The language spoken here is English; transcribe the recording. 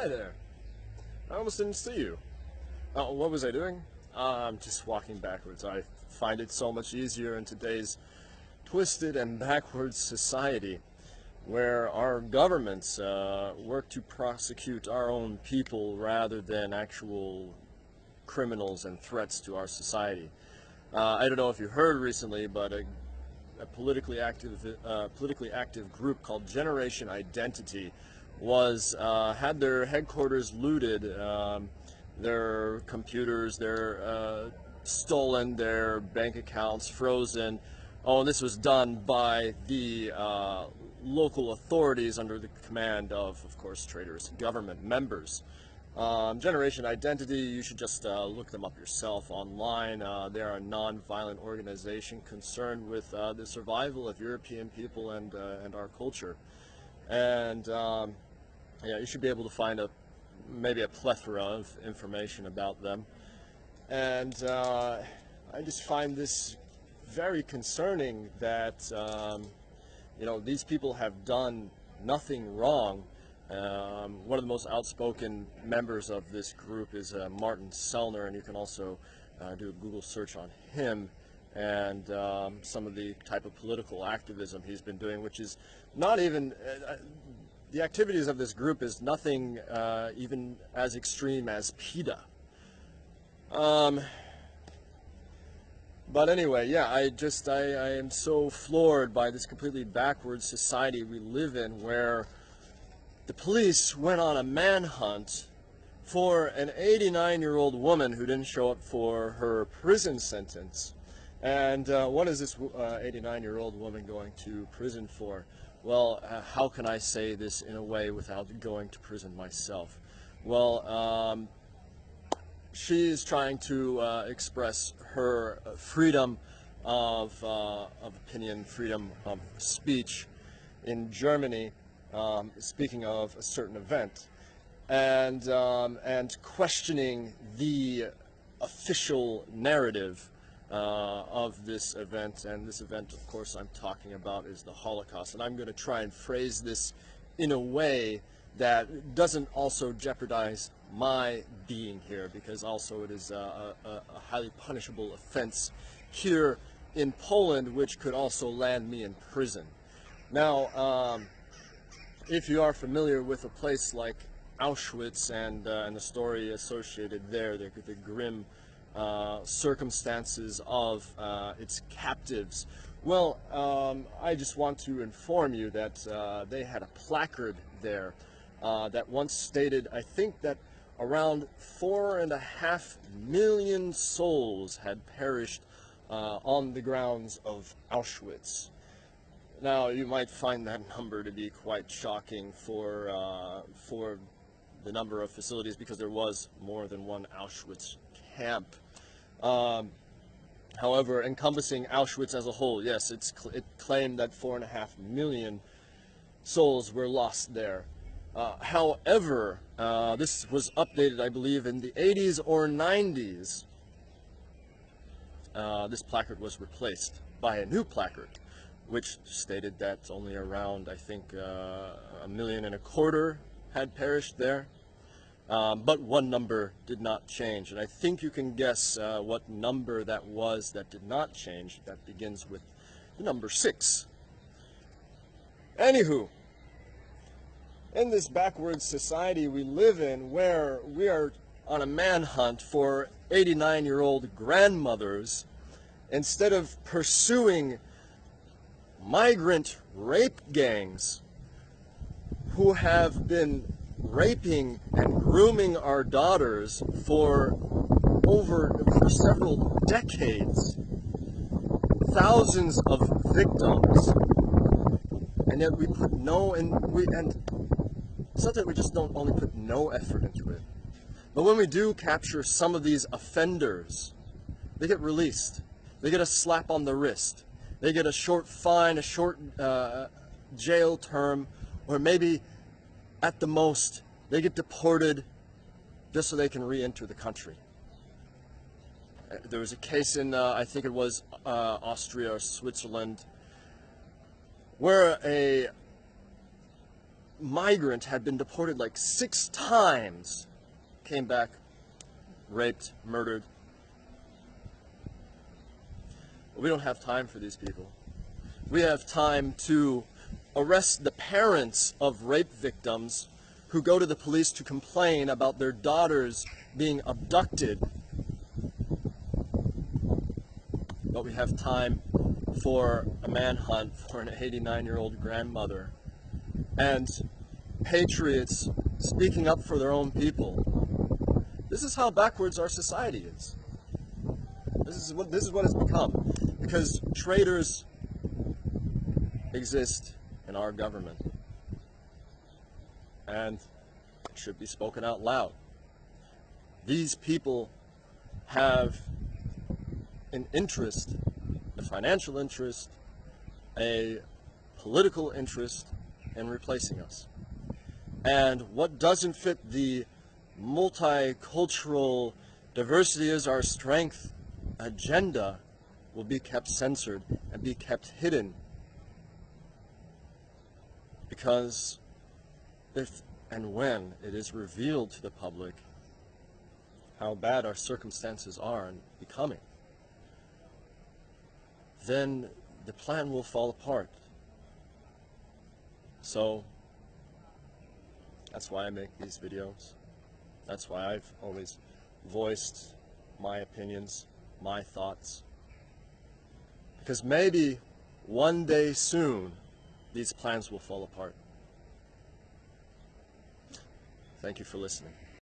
Hi there. I almost didn't see you. What was I doing? I'm just walking backwards. I find it so much easier in today's twisted and backwards society where our governments work to prosecute our own people rather than actual criminals and threats to our society. I don't know if you heard recently, but a politically active group called Generation Identity was had their headquarters looted, their computers, their stolen, their bank accounts frozen. Oh, and this was done by the local authorities under the command of course, traitors, government members. Generation Identity, you should just look them up yourself online. They are a non-violent organization concerned with the survival of European people and our culture. And yeah, you should be able to find maybe a plethora of information about them. And I just find this very concerning that you know, these people have done nothing wrong. One of the most outspoken members of this group is Martin Sellner, and you can also do a Google search on him and some of the type of political activism he's been doing, which is not even, the activities of this group is nothing even as extreme as PETA. But anyway, yeah, I am so floored by this completely backwards society we live in, where the police went on a manhunt for an 89-year-old woman who didn't show up for her prison sentence. And what is this 89-year-old woman going to prison for? Well, how can I say this in a way without going to prison myself? Well, she is trying to express her freedom of opinion, freedom of speech in Germany, speaking of a certain event, and questioning the official narrative of this event. And this event, of course, I'm talking about is the Holocaust. And I'm going to try and phrase this in a way that doesn't also jeopardize my being here, because also it is a highly punishable offense here in Poland, which could also land me in prison. Now, if you are familiar with a place like Auschwitz and the story associated there, the grim circumstances of its captives, well, I just want to inform you that they had a placard there that once stated, I think, that around 4.5 million souls had perished on the grounds of Auschwitz. Now, you might find that number to be quite shocking for the number of facilities, because there was more than one Auschwitz camp. However, encompassing Auschwitz as a whole, yes, it claimed that 4.5 million souls were lost there. However, this was updated, I believe, in the 80s or 90s. This placard was replaced by a new placard, which stated that only around, I think, 1.25 million had perished there. But one number did not change, and I think you can guess what number that was that did not change. That begins with the number 6. Anywho, in this backwards society we live in, where we are on a manhunt for 89-year-old grandmothers, instead of pursuing migrant rape gangs who have been raping and grooming our daughters for several decades, thousands of victims, and yet we put and it's not that we just don't only put no effort into it, but when we do capture some of these offenders, they get released. They get a slap on the wrist. They get a short fine, a short jail term, or maybe at the most they get deported just so they can re-enter the country. There was a case in, I think it was Austria or Switzerland, where a migrant had been deported like 6 times, came back, raped, murdered. We don't have time for these people. We have time to arrest the parents of rape victims who go to the police to complain about their daughters being abducted. But we have time for a manhunt for an 89-year-old grandmother and patriots speaking up for their own people. This is how backwards our society is. This is what it's become, because traitors exist in our government, and it should be spoken out loud. These people have an interest, a financial interest, a political interest in replacing us. And what doesn't fit the multicultural diversity is our strength agenda will be kept censored and be kept hidden. Because if and when it is revealed to the public how bad our circumstances are and becoming, then the plan will fall apart. So that's why I make these videos. That's why I've always voiced my opinions, my thoughts. Because maybe one day soon, these plans will fall apart. Thank you for listening.